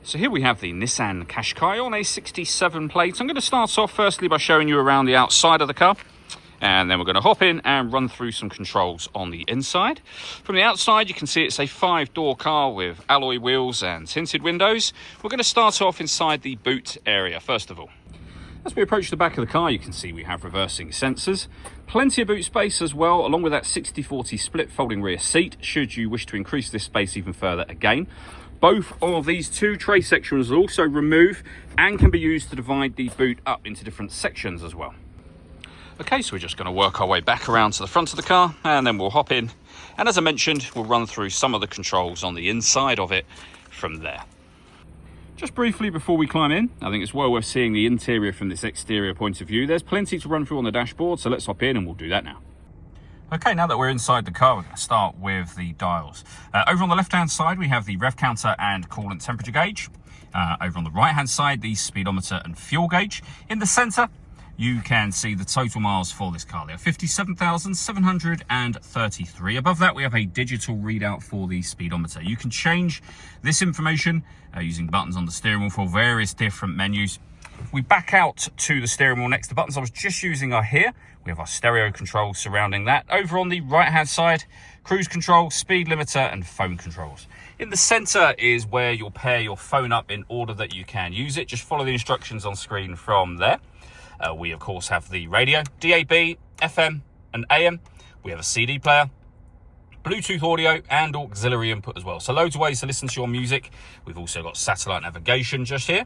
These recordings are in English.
So here we have the Nissan Qashqai on a 67 plate. I'm going to start off firstly by showing you around the outside of the car. And then we're going to hop in and run through some controls on the inside. From the outside, you can see it's a 5-door car with alloy wheels and tinted windows. We're going to start off inside the boot area first of all. As we approach the back of the car, you can see we have reversing sensors. Plenty of boot space as well, along with that 60-40 split folding rear seat, should you wish to increase this space even further again. Both of these two tray sections will also remove and can be used to divide the boot up into different sections as well. Okay, so we're just going to work our way back around to the front of the car and then we'll hop in. And as I mentioned, we'll run through some of the controls on the inside of it from there. Just briefly before we climb in, I think it's well worth seeing the interior from this exterior point of view. There's plenty to run through on the dashboard, so let's hop in and we'll do that now. Okay, now that we're inside the car, we're going to start with the dials. Over on the left-hand side, we have the rev counter and coolant temperature gauge. Over on the right-hand side, the speedometer and fuel gauge. In the centre, you can see the total miles for this car. There are 57,733. Above that, we have a digital readout for the speedometer. You can change this information using buttons on the steering wheel for various different menus. We back out to the steering wheel next. The buttons I was just using are here. We have our stereo controls surrounding that. Over on the right-hand side, cruise control, speed limiter, and phone controls. In the center is where you'll pair your phone up in order that you can use it. Just follow the instructions on screen from there. We, of course, have the radio, DAB, FM, and AM. We have a CD player, Bluetooth audio, and auxiliary input as well. So loads of ways to listen to your music. We've also got satellite navigation just here.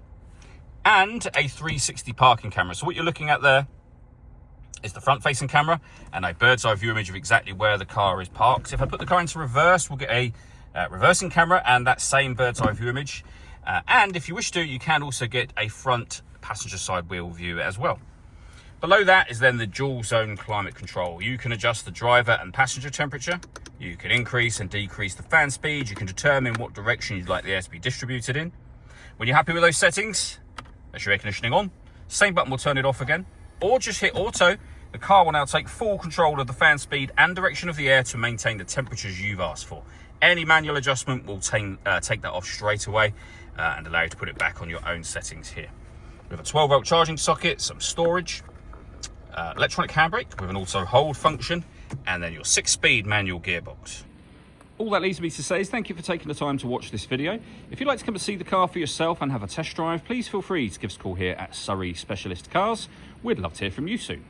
And a 360 parking camera. So what you're looking at there is the front-facing camera and a bird's eye view image of exactly where the car is parked. If I put the car into reverse, we'll get a reversing camera and that same bird's eye view image. And if you wish to, you can also get a front passenger side wheel view as well. Below that is then the dual zone climate control. You can adjust the driver and passenger temperature. You can increase and decrease the fan speed. You can determine what direction you'd like the air to be distributed in. When you're happy with those settings, that's your air conditioning on. Same button will turn it off again. Or just hit auto. The car will now take full control of the fan speed and direction of the air to maintain the temperatures you've asked for. Any manual adjustment will take that off straight away and allow you to put it back on your own settings here. We have a 12-volt charging socket, some storage, electronic handbrake with an auto hold function, and then your 6-speed manual gearbox. All that leaves me to say is thank you for taking the time to watch this video. If you'd like to come and see the car for yourself and have a test drive, please feel free to give us a call here at Surrey Specialist Cars. We'd love to hear from you soon.